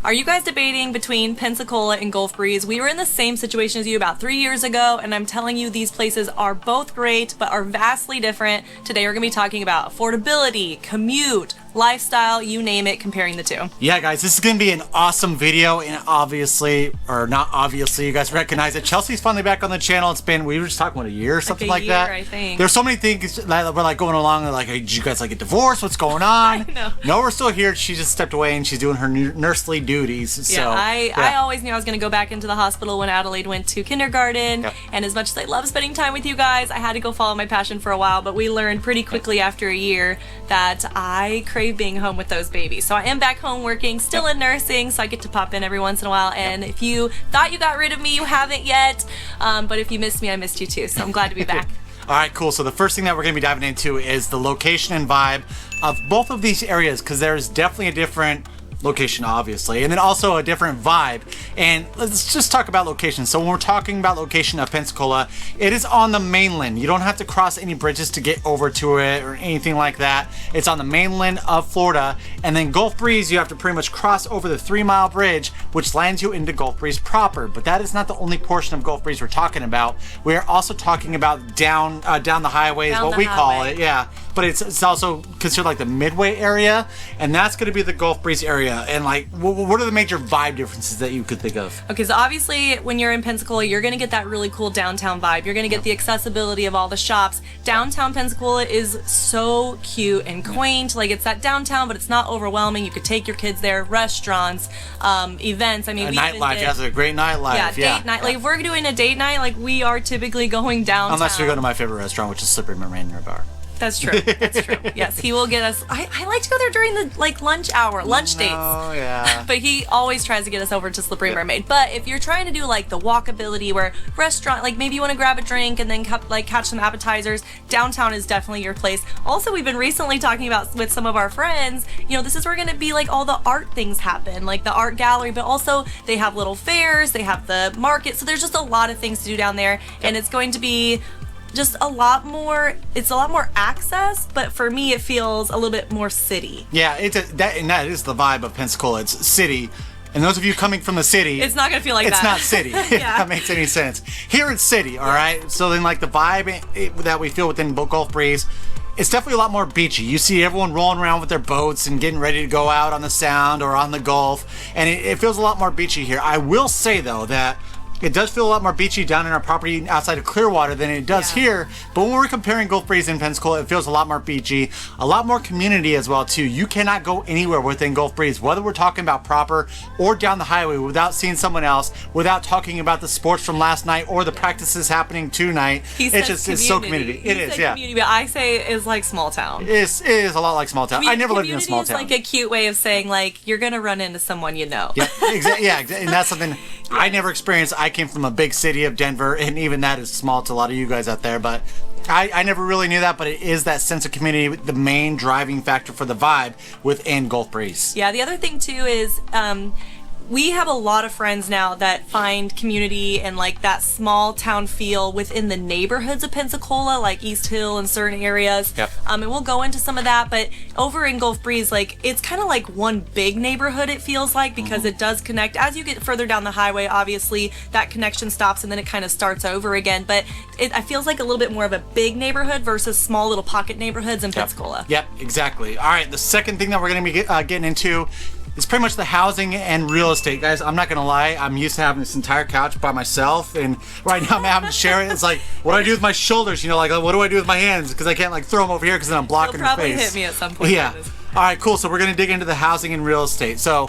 Are you guys debating between Pensacola and Gulf Breeze? We were in the same situation as you about 3 years ago, and I'm telling you, these places are both great, but are vastly different. Today we're going to be talking about affordability, commute, lifestyle, you name it, comparing the two. Yeah, guys, this is going to be an awesome video, and obviously, or not obviously, you guys recognize it. Chelsea's finally back on the channel. It's been, we were just talking about a year or something like that. I think. There's so many things that we're like going along, like, hey, did you guys like get divorced? What's going on? I know. No, we're still here. She just stepped away and she's doing her nursery duties. So, I always knew I was going to go back into the hospital when Adelaide went to kindergarten. Yep. And as much as I love spending time with you guys, I had to go follow my passion for a while. But we learned pretty quickly after a year that I crave being home with those babies. So I am back home working, still in nursing, so I get to pop in every once in a while. And if you thought you got rid of me, you haven't yet. But if you missed me, I missed you too. So I'm glad to be back. All right, cool. So the first thing that we're going to be diving into is the location and vibe of both of these areas, because there's definitely a different location, obviously, and then also a different vibe. And let's just talk about location. So when we're talking about location of Pensacola, it is on the mainland. You don't have to cross any bridges to get over to it or anything like that. It's on the mainland of Florida. And then Gulf Breeze, you have to pretty much cross over the 3-mile bridge, which lands you into Gulf Breeze proper. But that is not the only portion of Gulf Breeze we're talking about. We're also talking about down the highway is what we call it. Yeah. But it's also considered like the midway area, and that's going to be the Gulf Breeze area. And like, what are the major vibe differences that you could think of? Okay, so obviously when you're in Pensacola, you're going to get that really cool downtown vibe. You're going to get the accessibility of all the shops. Downtown Pensacola is so cute and quaint. Like, it's that downtown, but it's not overwhelming. You could take your kids there, restaurants, events. I mean, nightlife. That's a great nightlife. Yeah, date night. Like, if we're doing a date night, like, we are typically going downtown. Unless we go to my favorite restaurant, which is Slippery Marine Bar. That's true. That's true. Yes, he will get us. I like to go there during the lunch hour, lunch dates. Oh yeah. But he always tries to get us over to Slippery Mermaid. But if you're trying to do like the walkability, where restaurant, like maybe you want to grab a drink and then catch some appetizers, downtown is definitely your place. Also, we've been recently talking about with some of our friends. You know, this is where going to be like all the art things happen, like the art gallery. But also they have little fairs, they have the market. So there's just a lot of things to do down there, and it's going to be just a lot more access, but for me it feels a little bit more city. Yeah, that is the vibe of Pensacola. It's city. And those of you coming from the city, it's not gonna feel like it's that. It's not city. If that makes any sense. Here it's city, all right? So then like the vibe that we feel within Gulf Breeze, it's definitely a lot more beachy. You see everyone rolling around with their boats and getting ready to go out on the Sound or on the Gulf, and it feels a lot more beachy here. I will say though that it does feel a lot more beachy down in our property outside of Clearwater than it does here. But when we're comparing Gulf Breeze and Pensacola, it feels a lot more beachy, a lot more community as well too. You cannot go anywhere within Gulf Breeze, whether we're talking about proper or down the highway, without seeing someone else, without talking about the sports from last night or the practices happening tonight. It's so community. It is, yeah. Community, but I say it's like small town. It is a lot like small town. I never lived in a small town. Community is like a cute way of saying like you're gonna run into someone you know. Yeah, exactly. Yeah, and that's something I never experienced. I came from a big city of Denver, and even that is small to a lot of you guys out there, but I never really knew that. But it is that sense of community, the main driving factor for the vibe within Gulf Breeze. Yeah, the other thing too is we have a lot of friends now that find community and like that small town feel within the neighborhoods of Pensacola, like East Hill and certain areas. Yep. And we'll go into some of that, but over in Gulf Breeze, like it's kind of like one big neighborhood, it feels like, because it does connect. As you get further down the highway, obviously that connection stops and then it kind of starts over again. But it feels like a little bit more of a big neighborhood versus small little pocket neighborhoods in Pensacola. Yep, exactly. All right, the second thing that we're going to be getting into, it's pretty much the housing and real estate. Guys, I'm not going to lie. I'm used to having this entire couch by myself, and right now I'm having to share it. It's like, what do I do with my shoulders? You know, like, what do I do with my hands? Because I can't, like, throw them over here because then I'm blocking your face. You'll probably hit me at some point. Yeah. All right, cool. So we're going to dig into the housing and real estate. So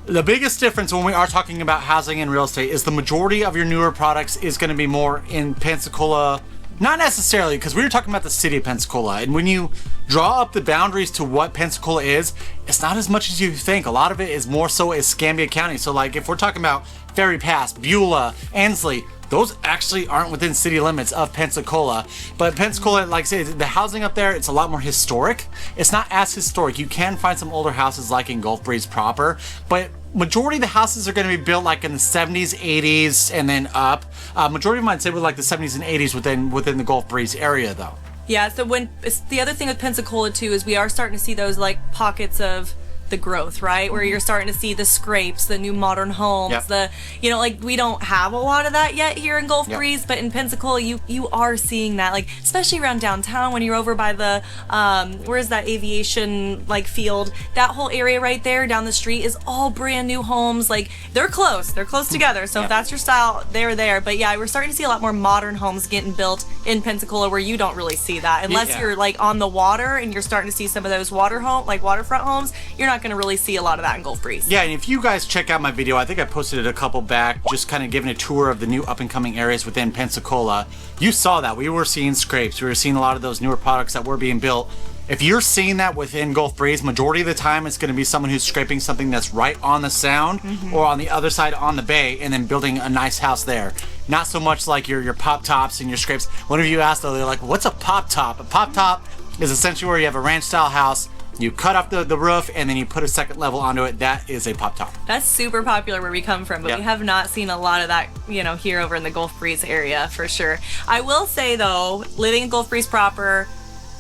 the biggest difference when we are talking about housing and real estate is the majority of your newer products is going to be more in Pensacola. Not necessarily, because we were talking about the city of Pensacola, and when you draw up the boundaries to what Pensacola is, it's not as much as you think. A lot of it is more so Escambia County. So like if we're talking about Ferry Pass, Beulah, Ansley, those actually aren't within city limits of Pensacola. But Pensacola, like I say, the housing up there, it's a lot more historic. It's not as historic. You can find some older houses like in Gulf Breeze proper, but majority of the houses are going to be built like in the 70s, 80s, and then up. Majority of them I'd say were like the 70s and 80s within the Gulf Breeze area though. Yeah, so the other thing with Pensacola too is we are starting to see those like pockets of the growth, right? Where you're starting to see the scrapes, the new modern homes, Yep. the, you know, like we don't have a lot of that yet here in Gulf Yep. Breeze, but in Pensacola, you are seeing that, like especially around downtown when you're over by the where's that aviation like field, that whole area right there down the street is all brand new homes. Like they're close together. So Yep. if that's your style, they're there. But yeah, we're starting to see a lot more modern homes getting built in Pensacola where you don't really see that unless Yeah. you're like on the water and you're starting to see some of those waterfront homes. You're not going to really see a lot of that in Gulf Breeze. Yeah, and if you guys check out my video, I think I posted it a couple back, just kind of giving a tour of the new up-and-coming areas within Pensacola. You saw that. We were seeing scrapes. We were seeing a lot of those newer products that were being built. If you're seeing that within Gulf Breeze, majority of the time it's going to be someone who's scraping something that's right on the sound or on the other side on the bay and then building a nice house there. Not so much like your pop tops and your scrapes. Whenever you ask though, they're like, what's a pop top? A pop top is essentially where you have a ranch style house. You cut off the roof and then you put a second level onto it. That is a pop top. That's super popular where we come from, but Yep. we have not seen a lot of that, you know, here over in the Gulf Breeze area for sure. I will say though, living in Gulf Breeze proper,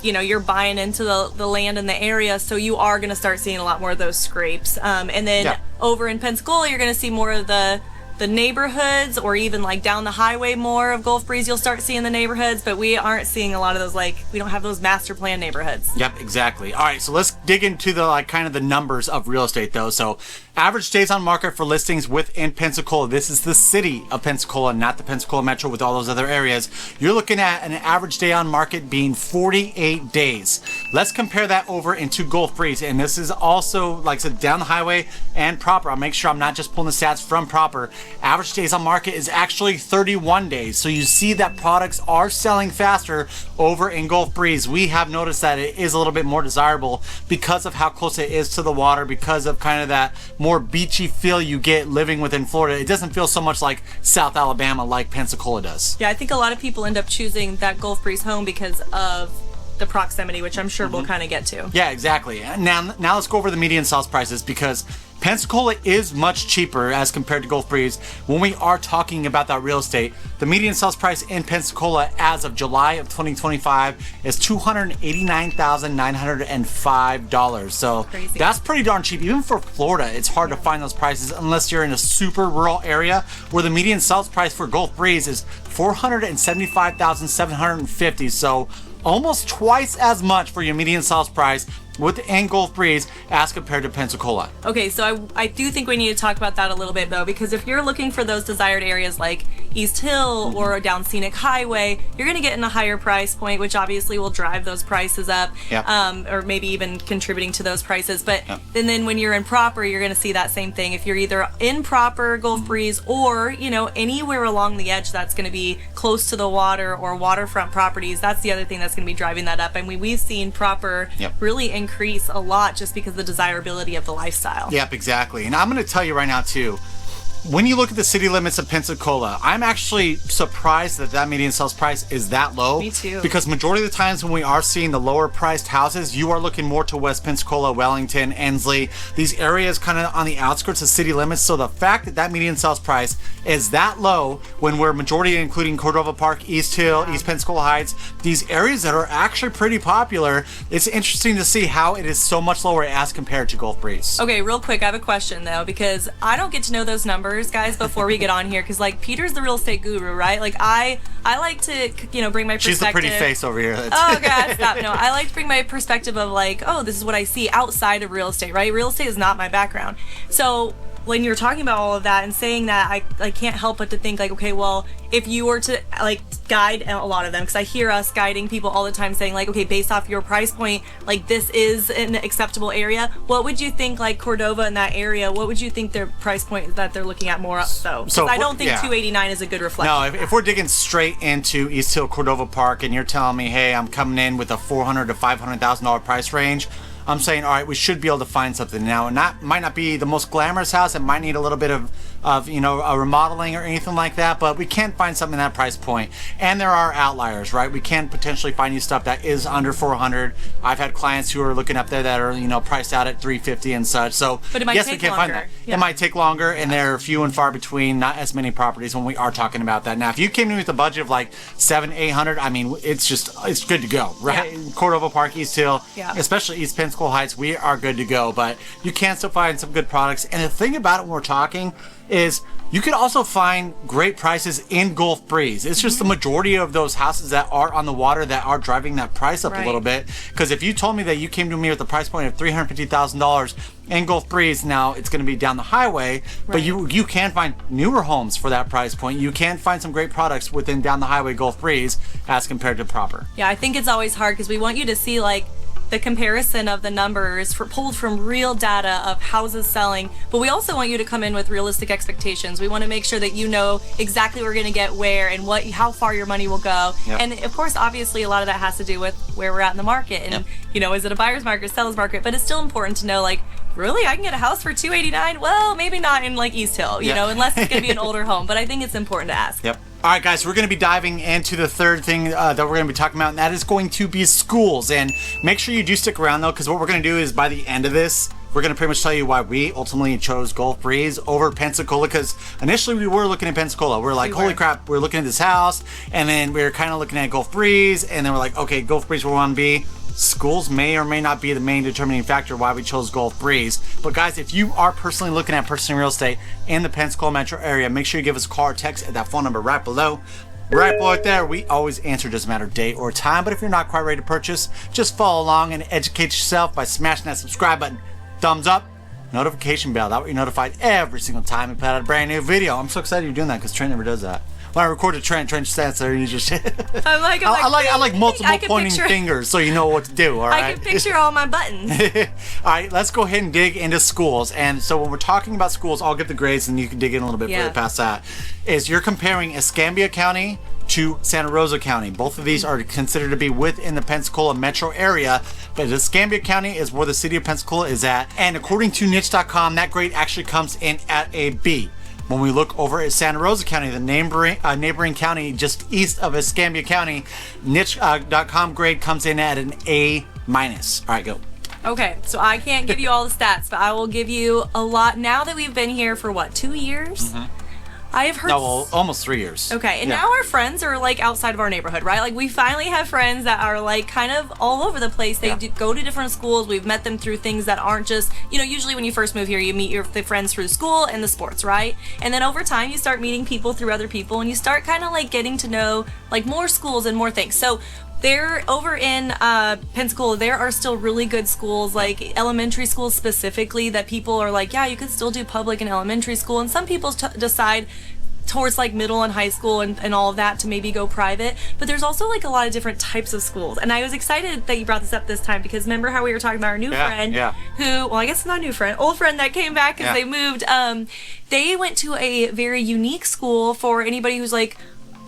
you know, you're buying into the land in the area, so you are going to start seeing a lot more of those scrapes. And then Yeah. over in Pensacola, you're going to see more of the neighborhoods, or even like down the highway more of Gulf Breeze, you'll start seeing the neighborhoods, but we aren't seeing a lot of those, like we don't have those master plan neighborhoods. Yep, exactly. All right, so let's dig into the like kind of the numbers of real estate though. So average days on market for listings within Pensacola. This is the city of Pensacola, not the Pensacola Metro with all those other areas. You're looking at an average day on market being 48 days. Let's compare that over into Gulf Breeze. And this is also, like I said, down the highway and proper. I'll make sure I'm not just pulling the stats from proper. Average days on market is actually 31 days. So you see that products are selling faster over in Gulf Breeze. We have noticed that it is a little bit more desirable because of how close it is to the water, because of kind of that more beachy feel you get living within Florida. It doesn't feel so much like South Alabama like Pensacola does. Yeah, I think a lot of people end up choosing that Gulf Breeze home because of the proximity, which I'm sure we'll kind of get to. Yeah, exactly. Now let's go over the median sales prices, because Pensacola is much cheaper as compared to Gulf Breeze. When we are talking about that real estate, the median sales price in Pensacola as of July of 2025 is $289,905. So Crazy. that's pretty darn cheap. Even for Florida, it's hard to find those prices unless you're in a super rural area, where the median sales price for Gulf Breeze is $475,750. So almost twice as much for your median sales price within Gulf Breeze as compared to Pensacola. Okay, so I do think we need to talk about that a little bit though, because if you're looking for those desired areas like East Hill or down Scenic Highway, you're gonna get in a higher price point, which obviously will drive those prices up, Yep. or maybe even contributing to those prices. But Yep. and then when you're in proper, you're gonna see that same thing. If you're either in proper Gulf Breeze or, you know, anywhere along the edge that's gonna be close to the water or waterfront properties, that's the other thing that's gonna be driving that up. And we've seen proper Yep. really increase a lot just because of the desirability of the lifestyle. Yep, exactly. And I'm going to tell you right now too, when you look at the city limits of Pensacola, I'm actually surprised that that median sales price is that low. Me too. Because majority of the times when we are seeing the lower priced houses, you are looking more to West Pensacola, Wellington, Ensley, these areas kind of on the outskirts of city limits. So the fact that that median sales price is that low when we're majority including Cordova Park, East Hill, East Pensacola Heights, these areas that are actually pretty popular, it's interesting to see how it is so much lower as compared to Gulf Breeze. Okay, real quick, I have a question though, because I don't get to know those numbers, guys, before we get on here, because like Peter's the real estate guru, right? Like I like to, you know, bring my perspective. She's the pretty face over here. Oh god, stop. No, I like to bring my perspective of like, oh, this is what I see outside of real estate, right? Real estate is not my background. So when you're talking about all of that and saying that, I can't help but to think like, okay, well, if you were to like guide a lot of them, because I hear us guiding people all the time saying like, okay, based off your price point, like this is an acceptable area. What would you think like Cordova in that area? What would you think their price point that they're looking at more so? Because So I don't think yeah. 289 is a good reflection. No, if we're digging straight into East Hill, Cordova Park, and you're telling me, hey, I'm coming in with a $400,000 to $500,000 price range, I'm saying, all right, we should be able to find something now. And that might not be the most glamorous house. It might need a little bit of of a remodeling or anything like that, but we can find something in that price point. And there are outliers, right? We can potentially find you stuff that is under 400. I've had clients who are looking up there that are priced out at 350 and such. So but it might yes, take we can longer. find that. Yeah. It might take longer, and they're few and far between. Not as many properties when we are talking about that. Now, if you came in with a budget of like 700-800, I mean, it's good to go, right? Yeah. Cordova Park, East Hill, Yeah. especially East Pensacola Heights, we are good to go. But you can still find some good products. And the thing about it when we're talking is you could also find great prices in Gulf Breeze. It's just the majority of those houses that are on the water that are driving that price up a little bit. Because if you told me that you came to me with a price point of $350,000 in Gulf Breeze, now it's going to be down the highway, but you can find newer homes for that price point. You can find some great products within down the highway Gulf Breeze as compared to proper. Yeah, I think it's always hard because we want you to see like the comparison of the numbers pulled from real data of houses selling, but we also want you to come in with realistic expectations. We want to make sure that you know exactly what we're going to get where and how far your money will go. Yep. And of course, obviously, a lot of that has to do with where we're at in the market and is it a buyer's market, seller's market? But it's still important to know like, really, I can get a house for $289? Well, maybe not in like East Hill, unless it's going to be an older home. But I think it's important to ask. Yep. All right, guys, we're going to be diving into the third thing that we're going to be talking about, and that is going to be schools. And make sure you do stick around, though, because what we're going to do is by the end of this, we're going to pretty much tell you why we ultimately chose Gulf Breeze over Pensacola, because initially we were looking at Pensacola. We're like, holy crap, we're looking at this house, and then we were kind of looking at Gulf Breeze, and then we're like, okay, Gulf Breeze where we want to be. Schools may or may not be the main determining factor why we chose Gulf Breeze. But guys, if you are personally looking at purchasing real estate in the Pensacola metro area, make sure you give us a call or text at that phone number right below. Right below it there, we always answer, doesn't matter date or time. But if you're not quite ready to purchase, just follow along and educate yourself by smashing that subscribe button, thumbs up, notification bell. That way you're notified every single time we put out a brand new video. I'm so excited you're doing that because Trent never does that. When I recorded Trent stands there and you just I like multiple pointing fingers so you know what to do, all right? I can picture all my buttons. All right, let's go ahead and dig into schools. And so when we're talking about schools, I'll give the grades and you can dig in a little bit further past that. Is you're comparing Escambia County to Santa Rosa County. Both of these are considered to be within the Pensacola metro area, but Escambia County is where the city of Pensacola is at. And according to niche.com, that grade actually comes in at a B. When we look over at Santa Rosa County, the neighboring county just east of Escambia County, niche.com grade comes in at an A-. All right, go. Okay, so I can't give you all the stats, but I will give you a lot. Now that we've been here for 2 years? I have heard. No, well, almost 3 years. Okay, and now our friends are like outside of our neighborhood, right? Like we finally have friends that are like kind of all over the place. They go to different schools. We've met them through things that aren't just, usually when you first move here, you meet the friends through school and the sports, right? And then over time, you start meeting people through other people, and you start kind of like getting to know like more schools and more things. So there, over in Pensacola, there are still really good schools, like elementary schools specifically, that people are like, yeah, you could still do public in elementary school. And some people decide towards like middle and high school and all of that to maybe go private. But there's also like a lot of different types of schools. And I was excited that you brought this up this time because remember how we were talking about our new friend who, well, I guess not new friend, old friend that came back because they moved. They went to a very unique school for anybody who's like,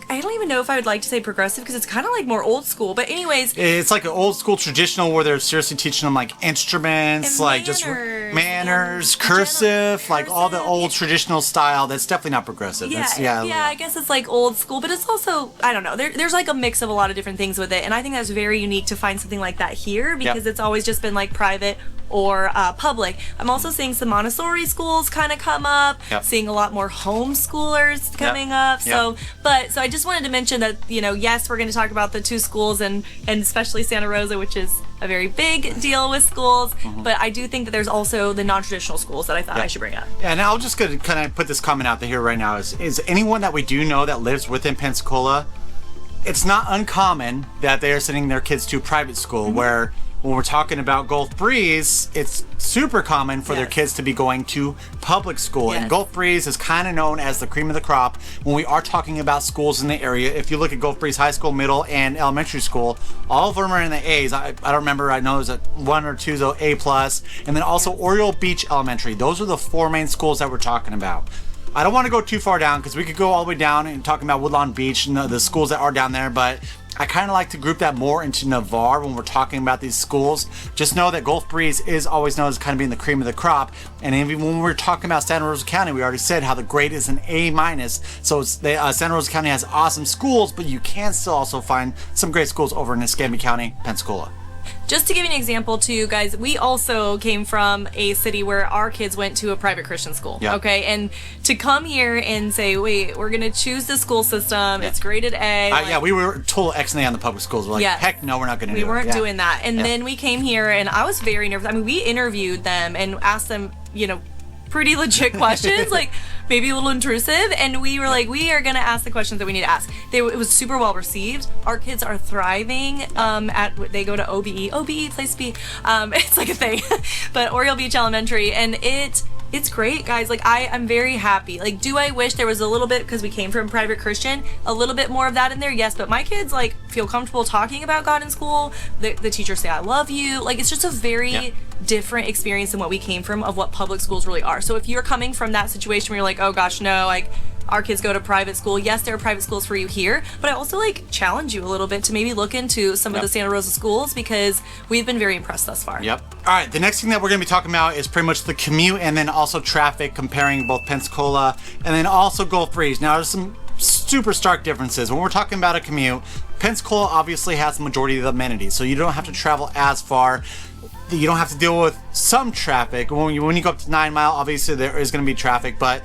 I don't even know if I would like to say progressive because it's kind of like more old school. But anyways, it's like an old school traditional where they're seriously teaching them like instruments, like just manners, cursive, like all the old traditional style. That's definitely not progressive. Yeah, I guess it's like old school, but it's also, I don't know. There's like a mix of a lot of different things with it, and I think that's very unique to find something like that here because it's always just been like private or public. I'm also seeing some Montessori schools kind of come up, seeing a lot more homeschoolers coming up. So I just wanted to mention that, yes, we're going to talk about the two schools and especially Santa Rosa, which is a very big deal with schools, but I do think that there's also the non-traditional schools that I thought I should bring up. Yeah, and I'll just kind of put this comment out there right now is anyone that we do know that lives within Pensacola, it's not uncommon that they're sending their kids to private school where when we're talking about Gulf Breeze, it's super common for their kids to be going to public school. And Gulf Breeze is kind of known as the cream of the crop when we are talking about schools in the area. If you look at Gulf Breeze High School, middle, and elementary school, all of them are in the A's. I don't remember, I know there's one or two though A+, and then also Oriole Beach Elementary. Those are the four main schools that we're talking about. I don't want to go too far down because we could go all the way down and talking about Woodlawn Beach and the schools that are down there, but I kind of like to group that more into Navarre when we're talking about these schools. Just know that Gulf Breeze is always known as kind of being the cream of the crop. And even when we're talking about Santa Rosa County, we already said how the grade is an A-. So Santa Rosa County has awesome schools, but you can still also find some great schools over in Escambia County, Pensacola. Just to give you an example too, guys, we also came from a city where our kids went to a private Christian school. Yeah. Okay, and to come here and say, wait, we're gonna choose the school system, it's graded A. Yeah, we were total X and A on the public schools. We're like, heck no, we're not gonna do it. We weren't doing that. And then we came here and I was very nervous. I mean, we interviewed them and asked them, pretty legit questions, like maybe a little intrusive, and we were like, we are gonna ask the questions that we need to ask. It was super well received. Our kids are thriving. They go to OBE place to be. It's like a thing, but Oriole Beach Elementary, and it's great, guys. Like, I'm very happy. Like, do I wish there was a little bit, because we came from private Christian, a little bit more of that in there? Yes, but my kids, like, feel comfortable talking about God in school. The teachers say, I love you. Like, it's just a very different experience than what we came from of what public schools really are. So if you're coming from that situation where you're like, oh gosh, no, like, our kids go to private school. Yes, there are private schools for you here, but I also challenge you a little bit to maybe look into some of the Santa Rosa schools, because we've been very impressed thus far. Yep. All right, the next thing that we're going to be talking about is pretty much the commute and then also traffic, comparing both Pensacola and then also Gulf Breeze. Now, there's some super stark differences. When we're talking about a commute, Pensacola obviously has the majority of the amenities, so you don't have to travel as far. You don't have to deal with some traffic. When you go up to 9 Mile, obviously there is going to be traffic, but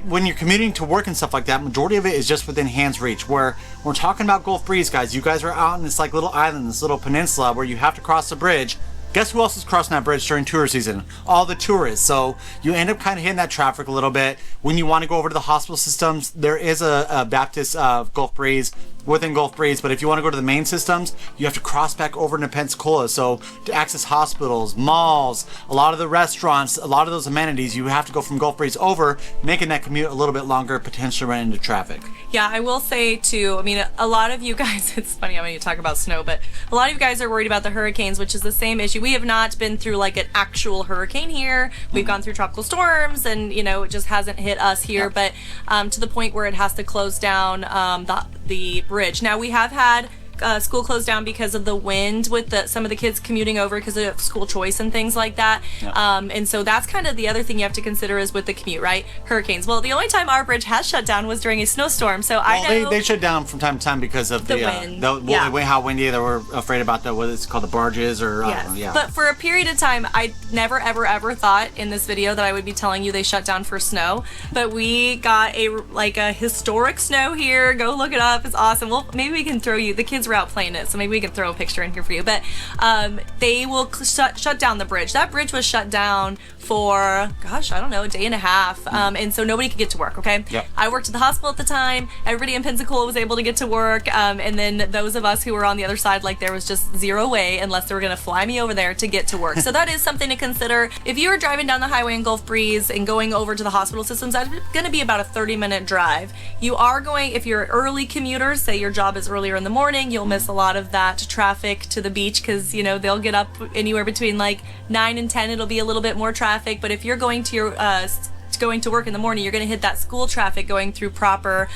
when you're commuting to work and stuff like that, majority of it is just within hand's reach. Where we're talking about Gulf Breeze, guys, you guys are out in this little island, this little peninsula where you have to cross the bridge. Guess who else is crossing that bridge during tour season? All the tourists. So you end up kind of hitting that traffic a little bit. When you want to go over to the hospital systems, there is a Baptist Gulf Breeze within Gulf Breeze, but if you want to go to the main systems, you have to cross back over into Pensacola. So to access hospitals, malls, a lot of the restaurants, a lot of those amenities, you have to go from Gulf Breeze over, making that commute a little bit longer, potentially run into traffic. Yeah, I will say too, I mean, a lot of you guys, it's funny how many you talk about snow, but a lot of you guys are worried about the hurricanes, which is the same issue. We have not been through an actual hurricane here. We've gone through tropical storms, and it just hasn't hit us here, but to the point where it has to close down the bridge. Now, we have had school closed down because of the wind with some of the kids commuting over because of school choice and things like that. And so that's kind of the other thing you have to consider is with the commute, right? Hurricanes. Well, the only time our bridge has shut down was during a snowstorm. So I know they shut down from time to time because of the wind. How windy they were afraid about what it's called, the barges or But for a period of time, I never ever thought in this video that I would be telling you they shut down for snow. But we got a historic snow here. Go look it up. It's awesome. Well, maybe we can throw you. The kids were out playing it, so maybe we can throw a picture in here for you. But they will shut down the bridge. That bridge was shut down for, gosh, I don't know, a day and a half. And so nobody could get to work, okay? Yep. I worked at the hospital at the time. Everybody in Pensacola was able to get to work. And then those of us who were on the other side, there was just zero way unless they were going to fly me over there to get to work. So that is something to consider. If you are driving down the highway in Gulf Breeze and going over to the hospital systems, that's going to be about a 30-minute drive. You are going, if you're early commuters, say your job is earlier in the morning, you'll miss a lot of that traffic to the beach because, they'll get up anywhere between 9 and 10. It'll be a little bit more traffic. But if you're going to your going to work in the morning, you're going to hit that school traffic going through proper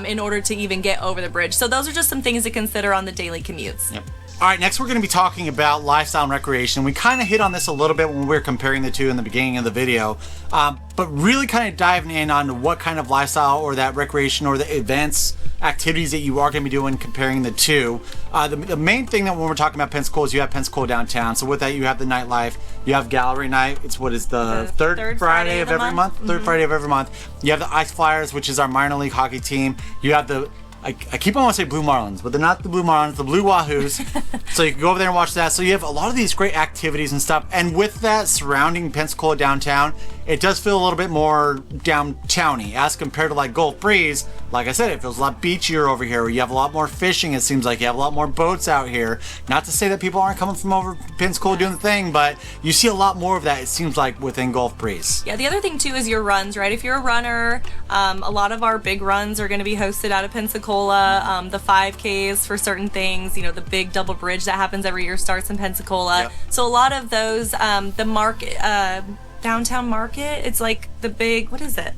in order to even get over the bridge. So those are just some things to consider on the daily commutes. Yep. All right, next we're going to be talking about lifestyle and recreation. We kind of hit on this a little bit when we were comparing the two in the beginning of the video, but really kind of diving in on what kind of lifestyle or that recreation or the events, activities that you are going to be doing, comparing the two. The main thing that when we're talking about Pensacola is you have Pensacola downtown. So with that, you have the nightlife, you have gallery night. It's what is the third Friday of every month? Mm-hmm. Third Friday of every month. You have the Ice Flyers, which is our minor league hockey team. You have the I keep on wanting to say Blue Marlins, but they're not the Blue Marlins, the Blue Wahoos. So you can go over there and watch that. So you have a lot of these great activities and stuff. And with that surrounding Pensacola downtown, it does feel a little bit more downtowny as compared to Gulf Breeze. Like I said, it feels a lot beachier over here. You have a lot more fishing. It seems like you have a lot more boats out here. Not to say that people aren't coming from over Pensacola doing the thing, but you see a lot more of that, it seems like, within Gulf Breeze. Yeah, the other thing too is your runs, right? If you're a runner, a lot of our big runs are going to be hosted out of Pensacola. The 5Ks for certain things, the big double bridge that happens every year starts in Pensacola. Yep. So a lot of those, the market, downtown market, it's the big, what is it?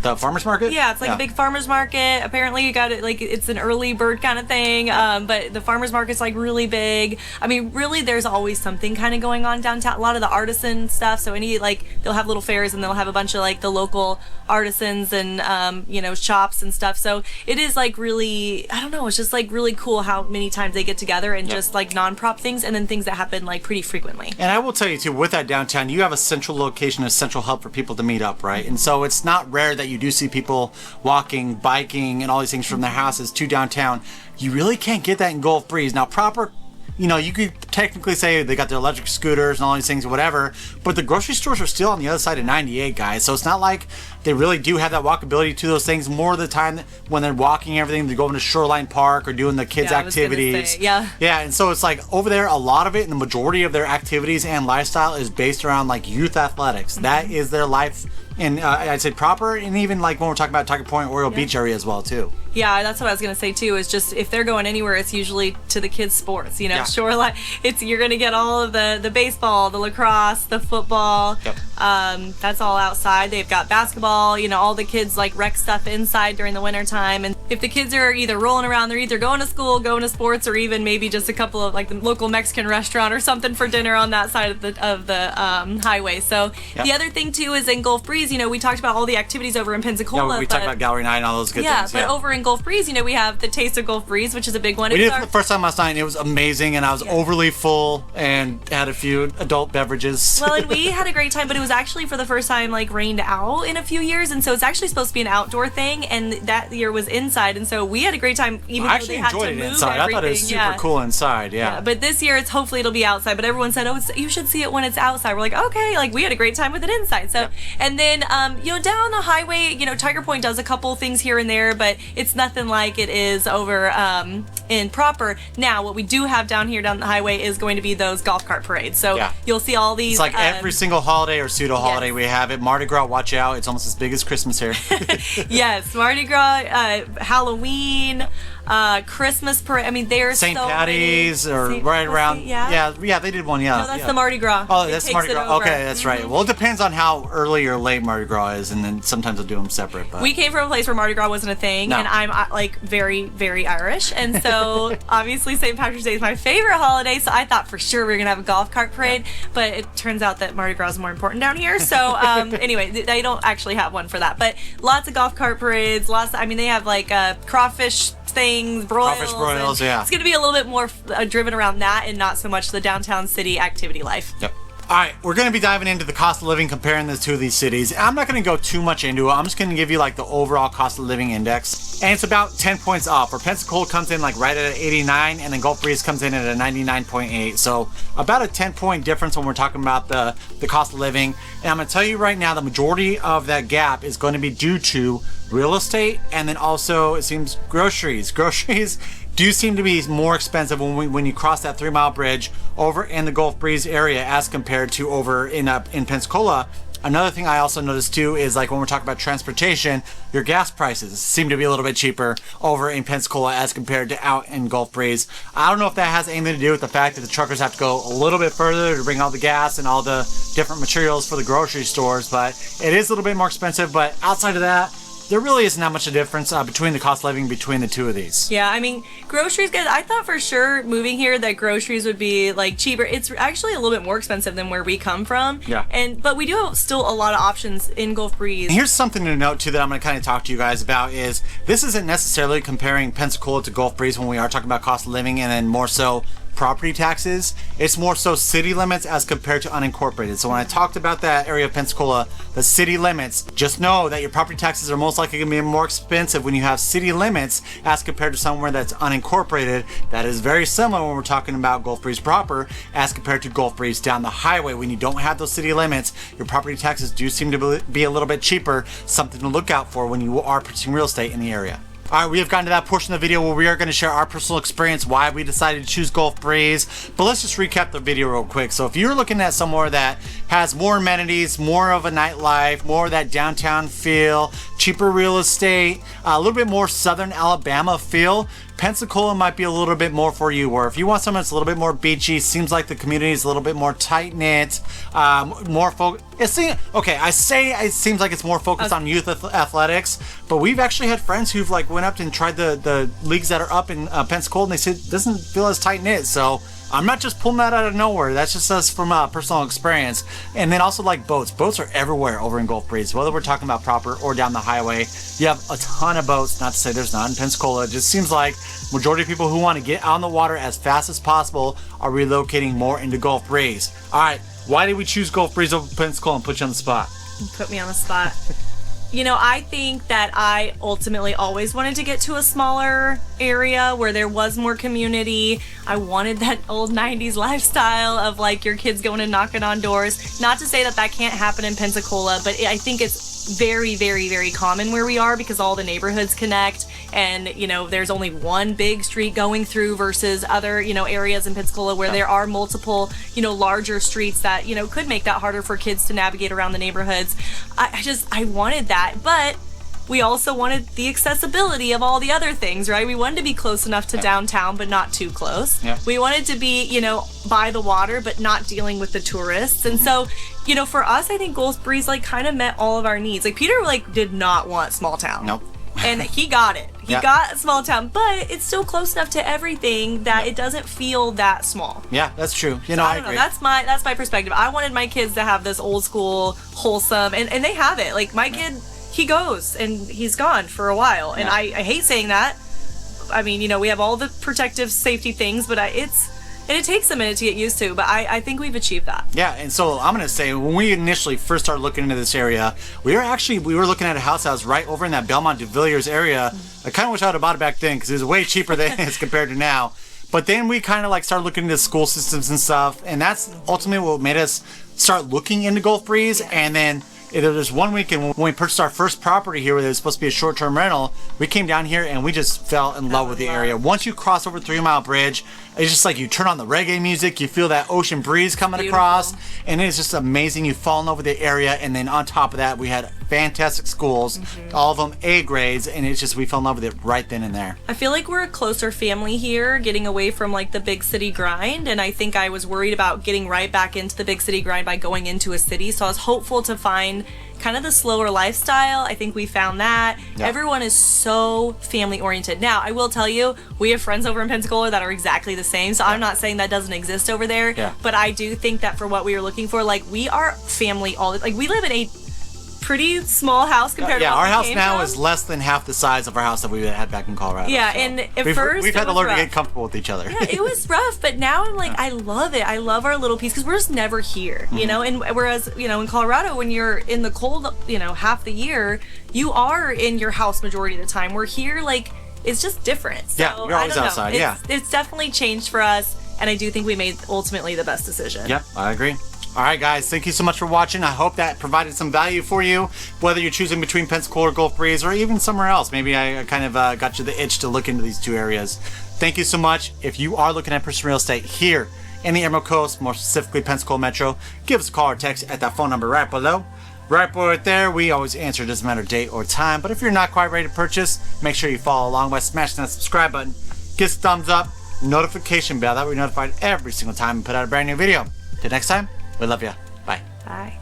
The farmer's market? Yeah, it's like a big farmer's market. Apparently you got it, like, it's an early bird kind of thing. But the farmer's market's like really big. I mean, really, there's always something kind of going on downtown. A lot of the artisan stuff. So they'll have little fairs and they'll have a bunch of like the local artisans and, shops and stuff. So it is like really, I don't know, it's just like really cool how many times they get together and just like non-prop things and then things that happen like pretty frequently. And I will tell you too, with that downtown, you have a central location, a central hub for people to meet up, right? And so it's not rare that you do see people walking, biking, and all these things from their houses to downtown. You really can't get that in Gulf Breeze. Now, proper, you could technically say they got their electric scooters and all these things or whatever, but the grocery stores are still on the other side of 98, guys. So it's not like they really do have that walkability to those things. More of the time when they're walking everything, they're going to Shoreline Park or doing the kids' activities. Yeah, and so it's like over there, a lot of it, and the majority of their activities and lifestyle is based around like youth athletics. That is their life. And I'd say proper, and even like when we're talking about Tiger Point, Oriole Beach area as well too. Yeah, that's what I was gonna say too. Is just if they're going anywhere, it's usually to the kids' sports. Shoreline. You're gonna get all of the baseball, the lacrosse, the football. Yep. That's all outside. They've got basketball. All the kids like rec stuff inside during the winter time. And if the kids are either rolling around, they're either going to school, going to sports, or even maybe just a couple of like the local Mexican restaurant or something for dinner on that side of the highway. So the other thing too is in Gulf Breeze. We talked about all the activities over in Pensacola. Yeah, we talked about Gallery Night and all those good things. Yeah, but over in Gulf Breeze, we have the Taste of Gulf Breeze, which is a big one. We did it for the first time last night, and it was amazing, and I was overly full and had a few adult beverages. Well, and we had a great time, but it was actually for the first time like rained out in a few years, and so it's actually supposed to be an outdoor thing, and that year was inside, and so we had a great time. Even I though they actually had to enjoyed it move inside. everything. I thought it was super cool inside. Yeah. But this year, hopefully it'll be outside. But everyone said, you should see it when it's outside. We're like, okay, like we had a great time with it inside. So, and then down the highway, Tiger Point does a couple things here and there, but it's nothing like it is over in proper. Now, what we do have down the highway is going to be those golf cart parades. So you'll see all these. It's like every single holiday or pseudo holiday we have it. Mardi Gras, watch out! It's almost as big as Christmas here. Yes, Mardi Gras, Halloween. Christmas parade. I mean, there's St. Patty's right around. Yeah, they did one. Yeah, no, that's the Mardi Gras. Oh, that's Mardi Gras. Okay, that's right. Well, it depends on how early or late Mardi Gras is, and then sometimes they'll do them separate. But we came from a place where Mardi Gras wasn't a thing, and I'm like very, very Irish, and so obviously St. Patrick's Day is my favorite holiday. So I thought for sure we were gonna have a golf cart parade, but it turns out that Mardi Gras is more important down here. So anyway, they don't actually have one for that, but lots of golf cart parades. They have like crawfish things, broils. Crawfish broils, yeah. It's going to be a little bit more driven around that and not so much the downtown city activity life. Yep. All right, we're going to be diving into the cost of living, comparing the two of these cities. I'm not going to go too much into it. I'm just going to give you like the overall cost of living index. And it's about 10 points off. Where Pensacola comes in like right at 89, and then Gulf Breeze comes in at a 99.8. So about a 10-point difference when we're talking about the cost of living. And I'm going to tell you right now, the majority of that gap is going to be due to real estate, and then also it seems groceries. Groceries do seem to be more expensive when you cross that 3-mile bridge over in the Gulf Breeze area as compared to over in Pensacola. Another thing I also noticed too is like when we're talking about transportation, your gas prices seem to be a little bit cheaper over in Pensacola as compared to out in Gulf Breeze. I don't know if that has anything to do with the fact that the truckers have to go a little bit further to bring all the gas and all the different materials for the grocery stores, but it is a little bit more expensive. But outside of that, there really isn't that much of a difference between the cost of living between the two of these. Yeah, groceries, guys, I thought for sure moving here that groceries would be like cheaper. It's actually a little bit more expensive than where we come from. Yeah. But we do have still a lot of options in Gulf Breeze. And here's something to note too that I'm going to kind of talk to you guys about is this isn't necessarily comparing Pensacola to Gulf Breeze when we are talking about cost of living, and then more so property taxes. It's more so city limits as compared to unincorporated. So when I talked about that area of Pensacola, the city limits, just know that your property taxes are most likely going to be more expensive when you have city limits as compared to somewhere that's unincorporated. That is very similar when we're talking about Gulf Breeze proper as compared to Gulf Breeze down the highway. When you don't have those city limits, your property taxes do seem to be a little bit cheaper, something to look out for when you are purchasing real estate in the area. All right, we have gotten to that portion of the video where we are going to share our personal experience, why we decided to choose Gulf Breeze. But let's just recap the video real quick. So if you're looking at somewhere that has more amenities, more of a nightlife, more of that downtown feel, cheaper real estate, a little bit more southern Alabama feel, Pensacola might be a little bit more for you. Or if you want something that's a little bit more beachy, seems like the community is a little bit more tight knit, more focused. It seems like it's more focused on youth athletics, but we've actually had friends who've like went up and tried the leagues that are up in Pensacola, and they said it doesn't feel as tight knit. So I'm not just pulling that out of nowhere. That's just us from personal experience. And then also like boats. Boats are everywhere over in Gulf Breeze. Whether we're talking about proper or down the highway, you have a ton of boats. Not to say there's not in Pensacola. It just seems like majority of people who want to get on the water as fast as possible are relocating more into Gulf Breeze. All right, why did we choose Gulf Breeze over Pensacola and put you on the spot? Put me on the spot. You know, I think that I ultimately always wanted to get to a smaller area where there was more community. I wanted that old 90s lifestyle of like your kids going and knocking on doors. Not to say that that can't happen in Pensacola, but I think it's very, very, very common where we are because all the neighborhoods connect, and you know there's only one big street going through versus other areas in Pensacola where there are multiple larger streets that could make that harder for kids to navigate around the neighborhoods. I wanted that, but we also wanted the accessibility of all the other things, right? We wanted to be close enough to downtown, but not too close. Yeah. We wanted to be, by the water, but not dealing with the tourists. And so, for us, I think Gulf Breeze, kind of met all of our needs. Peter, did not want small town. Nope. And he got it. He got a small town, but it's still close enough to everything that it doesn't feel that small. Yeah, that's true. I agree. That's my perspective. I wanted my kids to have this old school, wholesome, and they have it. My kid, he goes and he's gone for a while, and I hate saying that. I mean, we have all the protective safety things, but it takes a minute to get used to, but I think we've achieved that. Yeah, and so I'm going to say, when we initially first started looking into this area, we were looking at a house that was right over in that Belmont de Villiers area. I kind of wish I would have bought it back then because it was way cheaper than as compared to now. But then we kind of started looking into school systems and stuff, and that's ultimately what made us start looking into Gulf Breeze. And then there was one weekend when we purchased our first property here where it was supposed to be a short-term rental. We came down here and we just fell in love with the area. Once you cross over 3 Mile Bridge, it's just like you turn on the reggae music, you feel that ocean breeze coming across, and it's just amazing. You fall in love with the area, and then on top of that, we had fantastic schools, all of them A grades, and it's just we fell in love with it right then and there. I feel like we're a closer family here, getting away from the big city grind, and I think I was worried about getting right back into the big city grind by going into a city, so I was hopeful to find kind of the slower lifestyle. I think we found that. Yeah. Everyone is so family oriented. Now, I will tell you, we have friends over in Pensacola that are exactly the same, so I'm not saying that doesn't exist over there, but I do think that for what we were looking for, we are family we live in a pretty small house compared to our house now is less than half the size of our house that we had back in Colorado. Yeah, so and at first we've had to learn to get comfortable with each other. Yeah, it was rough, but now I'm I love it. I love our little piece because we're just never here, and whereas in Colorado, when you're in the cold half the year, you are in your house majority of the time. We're here it's just different. So, yeah, you're always outside. It's definitely changed for us, and I do think we made ultimately the best decision. Yep, I agree. All right, guys, thank you so much for watching. I hope that provided some value for you, whether you're choosing between Pensacola or Gulf Breeze or even somewhere else. Maybe I kind of got you the itch to look into these two areas. Thank you so much. If you are looking at purchasing real estate here in the Emerald Coast, more specifically Pensacola Metro, give us a call or text at that phone number right below. Right there, we always answer, it doesn't matter date or time. But if you're not quite ready to purchase, make sure you follow along by smashing that subscribe button. Give us a thumbs up, notification bell, that way you're notified every single time we put out a brand new video. Till next time, we love you. Bye. Bye.